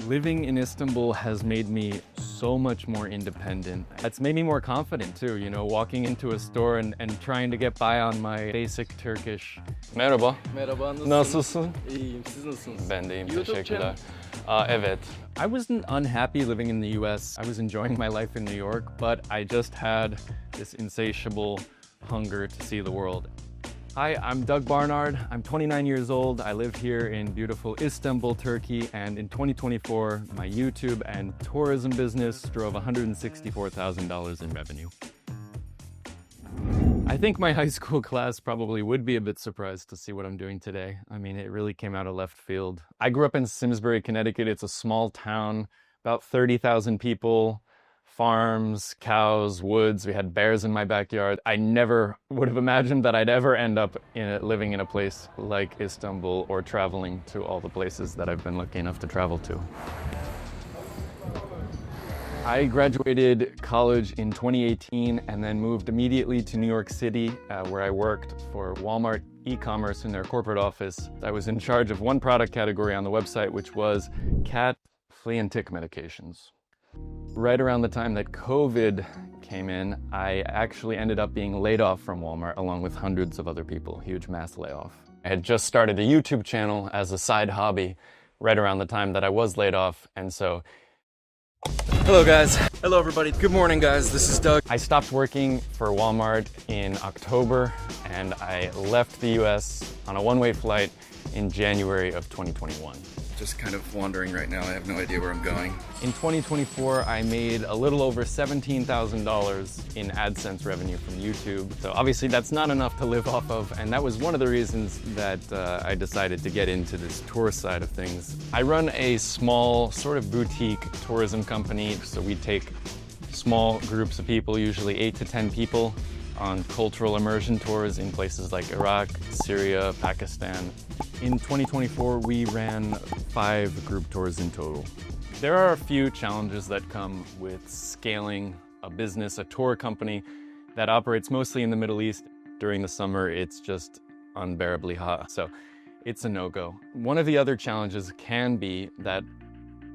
Living in Istanbul has made me so much more independent. It's made me more confident too, you know, walking into a store and trying to get by on my basic Turkish. Merhaba. Merhaba, Nasılsın? İyiyim, siz nasılsınız? Ben de iyiyim, YouTube teşekkürler. Evet. I wasn't unhappy living in the US. I was enjoying my life in New York, but I just had this insatiable hunger to see the world. Hi, I'm Doug Barnard. I'm 29 years old. I live here in beautiful Istanbul, Turkey, and in 2024, my YouTube and tourism business drove $164,000 in revenue. I think my high school class probably would be a bit surprised to see what I'm doing today. I mean, it really came out of left field. I grew up in Simsbury, Connecticut. It's a small town, about 30,000 people. Farms, cows, woods. We had bears in my backyard. I never would have imagined that I'd ever end up living in a place like Istanbul or traveling to all the places that I've been lucky enough to travel to. I graduated college in 2018 and then moved immediately to New York City, where I worked for Walmart e-commerce in their corporate office. I was in charge of one product category on the website, which was cat flea and tick medications. Right around the time that COVID came in, I actually ended up being laid off from Walmart along with hundreds of other people, huge mass layoff. I had just started a YouTube channel as a side hobby right around the time that I was laid off, and so... Hello guys. Hello everybody. Good morning guys, this is Doug. I stopped working for Walmart in October and I left the US on a one-way flight in January of 2021. Just kind of wandering right now, I have no idea where I'm going. In 2024, I made a little over $17,000 in AdSense revenue from YouTube. So obviously that's not enough to live off of, and that was one of the reasons that I decided to get into this tour side of things. I run a small sort of boutique tourism company, so we take small groups of people, usually 8 to 10 people, on cultural immersion tours in places like Iraq, Syria, Pakistan. In 2024, we ran 5 group tours in total. There are a few challenges that come with scaling a business, a tour company that operates mostly in the Middle East. During the summer, it's just unbearably hot, so it's a no-go. One of the other challenges can be that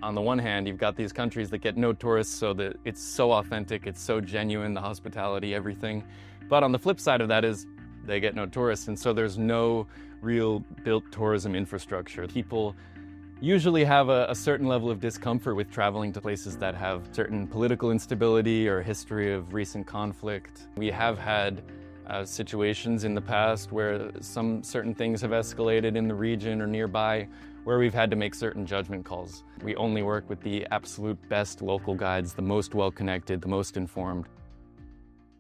on the one hand, you've got these countries that get no tourists, so that it's so authentic, it's so genuine, the hospitality, everything. But on the flip side of that is they get no tourists, and so there's no real built tourism infrastructure. People usually have a certain level of discomfort with traveling to places that have certain political instability or history of recent conflict. We have had situations in the past where some certain things have escalated in the region or nearby, where we've had to make certain judgment calls. We only work with the absolute best local guides, the most well-connected, the most informed.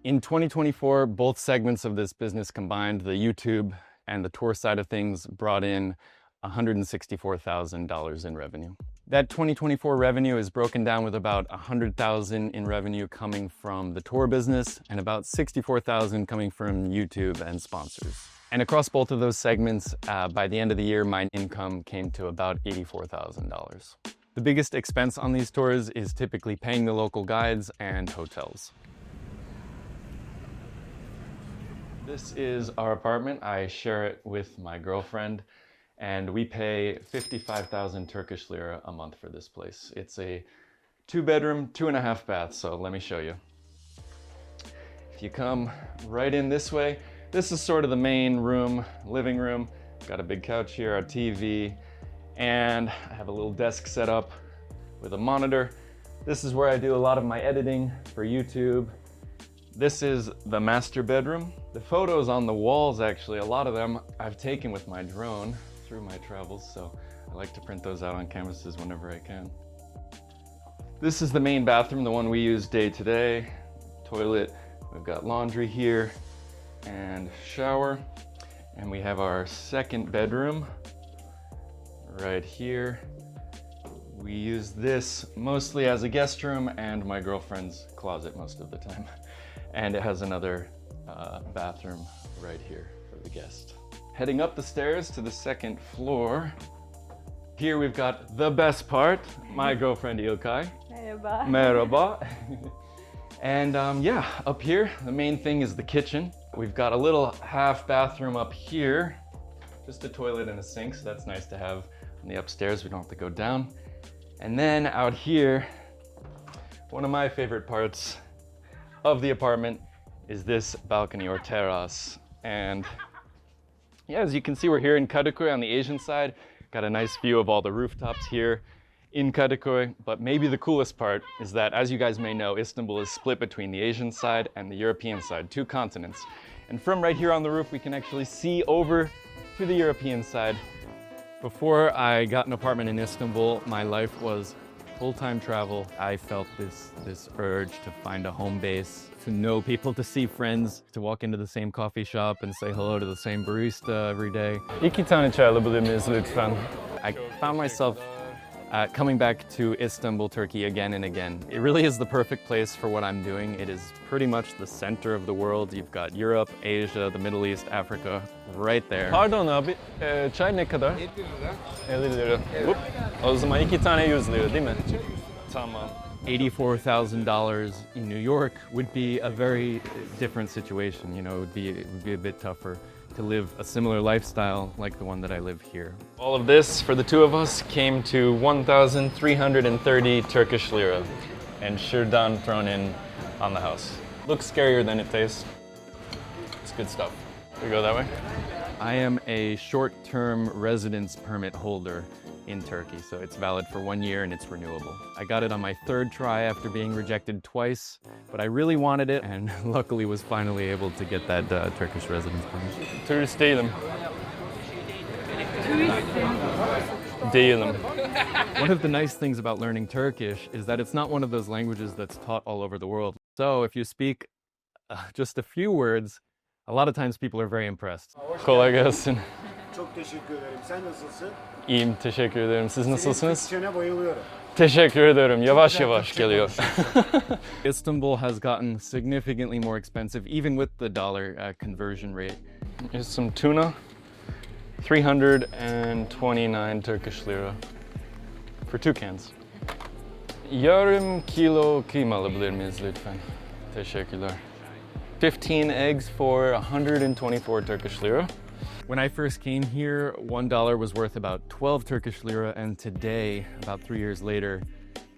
In 2024, both segments of this business combined, the YouTube and the tour side of things, brought in $164,000 in revenue. That 2024 revenue is broken down with about $100,000 in revenue coming from the tour business and about $64,000 coming from YouTube and sponsors. And across both of those segments, by the end of the year, my income came to about $84,000. The biggest expense on these tours is typically paying the local guides and hotels. This is our apartment. I share it with my girlfriend, and we pay 55,000 Turkish lira a month for this place. It's a 2-bedroom, 2.5 baths, so let me show you. If you come right in this way, this is sort of the main room, living room. Got a big couch here, our TV, and I have a little desk set up with a monitor. This is where I do a lot of my editing for YouTube. This is the master bedroom. The photos on the walls, actually, a lot of them I've taken with my drone through my travels, so I like to print those out on canvases whenever I can. This is the main bathroom, the one we use day to day. Toilet, we've got laundry here, and shower. And we have our second bedroom right here. We use this mostly as a guest room and my girlfriend's closet most of the time. And it has another bathroom right here for the guest. Heading up the stairs to the second floor. Here we've got the best part, my girlfriend İlkay. Merhaba. Merhaba. And yeah, up here, the main thing is the kitchen. We've got a little half bathroom up here, just a toilet and a sink, so that's nice to have on the upstairs. We don't have to go down. And then out here, one of my favorite parts of the apartment is this balcony or terrace. And yeah, as you can see, we're here in Kadıköy on the Asian side. Got a nice view of all the rooftops here in Kadıköy. But maybe the coolest part is that, as you guys may know, Istanbul is split between the Asian side and the European side, 2 continents. And from right here on the roof, we can actually see over to the European side. Before I got an apartment in Istanbul, my life was full-time travel. I felt this urge to find a home base, to know people, to see friends, to walk into the same coffee shop and say hello to the same barista every day. 2 tane çay alabilir miyiz lütfen? I found myself coming back to Istanbul, Turkey again and again. It really is the perfect place for what I'm doing. It is pretty much the center of the world. You've got Europe, Asia, the Middle East, Africa, right there. Pardon abi, çay ne kadar? 50 lira. Hop. O zaman 2 tane 100 lira değil mi? Tamam. $84,000 in New York would be a very different situation. You know, it would be a bit tougher to live a similar lifestyle like the one that I live here. All of this for the 2 of us came to 1,330 Turkish lira and shirdan thrown in on the house. Looks scarier than it tastes. It's good stuff. We go that way? I am a short-term residence permit holder in Turkey, so it's valid for 1 year and it's renewable. I got it on my 3rd try after being rejected twice, but I really wanted it and luckily was finally able to get that Turkish residence permit. Turist değilim. Değilim. One of the nice things about learning Turkish is that it's not one of those languages that's taught all over the world. So if you speak just a few words, a lot of times people are very impressed. Kolay gelsin. Çok teşekkür ederim. Sen nasılsın? İyiyim, teşekkür ederim. Siz nasılsınız? Türkçene bayılıyorum. Teşekkür ederim. Yavaş yavaş geliyor. Istanbul has gotten significantly more expensive, even with the dollar conversion rate. Here's some tuna. 329 Turkish lira for 2 cans. Yarım kilo kıyma alabilir miyiz lütfen? Teşekkürler. 15 eggs for 124 Turkish lira. When I first came here, $1 was worth about 12 Turkish lira, and today, about 3 years later,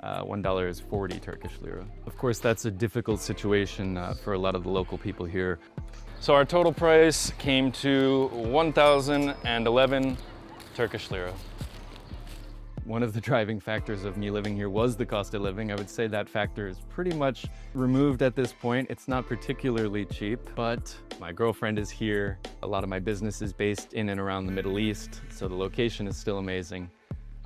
$1 is 40 Turkish lira. Of course, that's a difficult situation for a lot of the local people here. So our total price came to 1,011 Turkish lira. One of the driving factors of me living here was the cost of living. I would say that factor is pretty much removed at this point. It's not particularly cheap, but my girlfriend is here. A lot of my business is based in and around the Middle East, so the location is still amazing.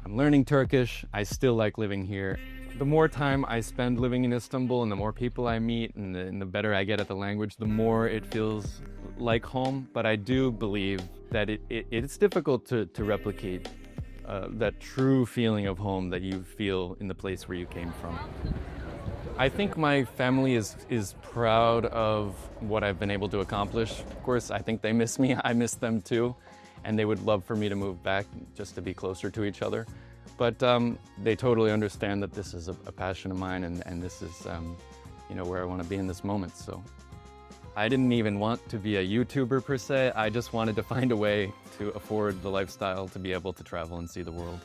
I'm learning Turkish. I still like living here. The more time I spend living in Istanbul and the more people I meet and the better I get at the language, the more it feels like home. But I do believe that it's difficult to replicate that true feeling of home that you feel in the place where you came from. I think my family is proud of what I've been able to accomplish. Of course, I think they miss me. I miss them too. And they would love for me to move back just to be closer to each other. But they totally understand that this is a passion of mine and this is you know, where I want to be in this moment. So I didn't even want to be a YouTuber per se. I just wanted to find a way to afford the lifestyle to be able to travel and see the world.